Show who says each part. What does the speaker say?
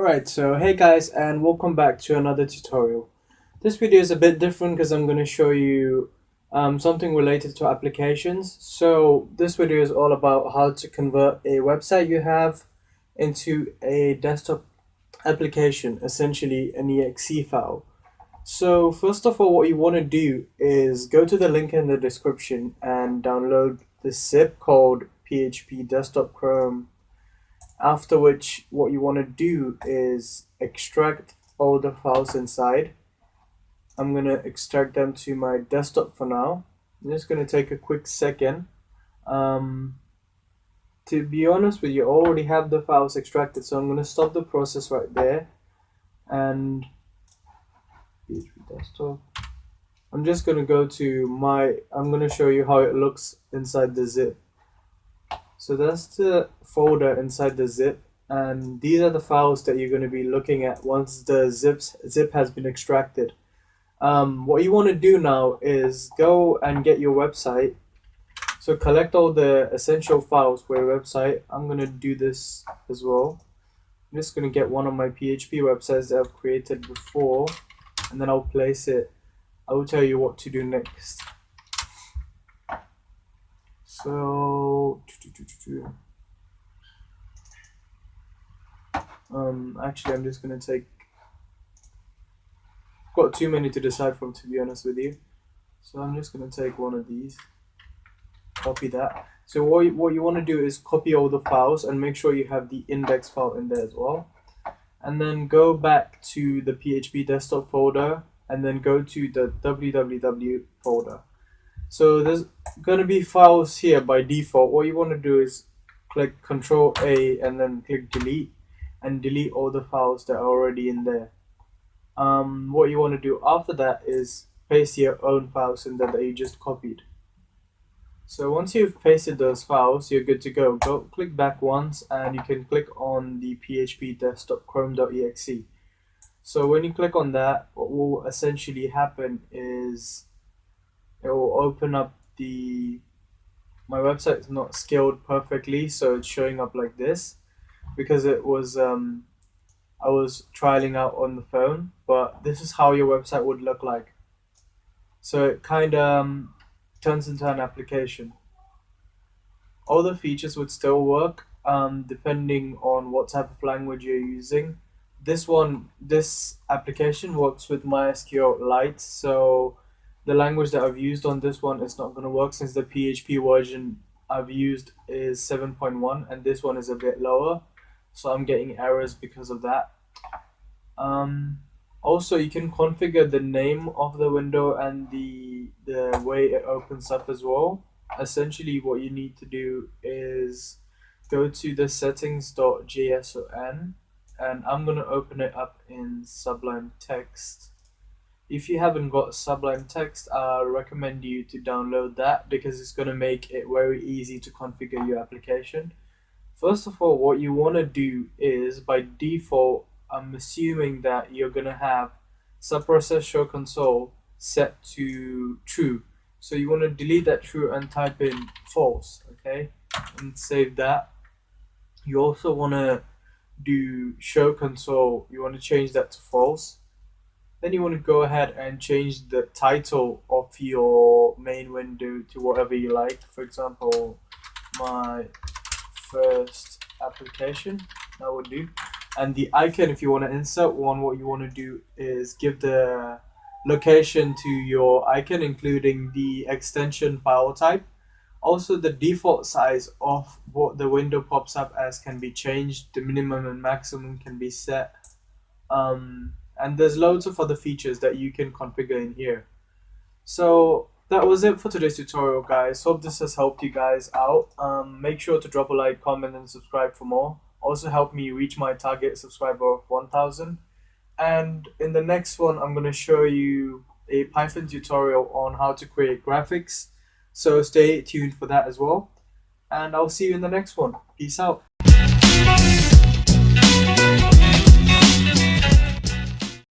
Speaker 1: Alright, so hey guys, and welcome back to another tutorial. This video is a bit different because I'm going to show you something related to applications. So this video is all about how to convert a website you have into a desktop application, essentially an exe file. So first of all, what you want to do is go to the link in the description and download the zip called PHP desktop Chrome. After which, what you want to do is extract all the files inside. I'm going to extract them to my desktop for now. I'm just going to take a quick second. To be honest with you, I already have the files extracted, so I'm going to stop the process right there. And PHP desktop. I'm just going to go to I'm going to show you how it looks inside the zip. So that's the folder inside the zip, and these are the files that you're going to be looking at once the zip has been extracted. What you want to do now is go and get your website. So collect all the essential files for your website. I'm going to do this as well. I'm just going to get one of my PHP websites that I've created before, and then I'll place it. I will tell you what to do next. So actually I'm just gonna got too many to decide from, to be honest with you. So I'm just gonna take one of these, copy that. So what you want to do is copy all the files and make sure you have the index file in there as well. And then go back to the PHP desktop folder and then go to the www folder. So there's going to be files here by default. What you want to do is click Control A and then click delete, and delete all the files that are already in there. What you want to do after that is paste your own files in there that you just copied. So once you've pasted those files, you're good to go. Click back once and you can click on the PHP desktop chrome.exe. So when you click on that, what will essentially happen is it will open up my website is not scaled perfectly, so it's showing up like this because it was I was trialing out on the phone, but this is how your website would look like. So it kind of turns into an application. All the features would still work depending on what type of language you're using. This application works with MySQL Lite, so the language that I've used on this one is not going to work since the PHP version I've used is 7.1 and this one is a bit lower, so I'm getting errors because of that. Also, you can configure the name of the window and the way it opens up as well. Essentially, what you need to do is go to the settings.json, and I'm going to open it up in Sublime Text. If you haven't got Sublime Text, I recommend you to download that because it's going to make it very easy to configure your application. First of all, what you want to do is, by default, I'm assuming that you're going to have subprocess show console set to true. So you want to delete that true and type in false, okay? And save that. You also want to do show console, you want to change that to false. Then you want to go ahead and change the title of your main window to whatever you like. For example, my first application, that would do. And the icon, if you want to insert one, what you want to do is give the location to your icon, including the extension file type. Also, the default size of what the window pops up as can be changed. The minimum and maximum can be set. And there's loads of other features that you can configure in here. So that was it for today's tutorial, guys. Hope this has helped you guys out. Make sure to drop a like, comment, and subscribe for more. Also help me reach my target subscriber of 1000. And in the next one, I'm going to show you a Python tutorial on how to create graphics. So stay tuned for that as well. And I'll see you in the next one. Peace out.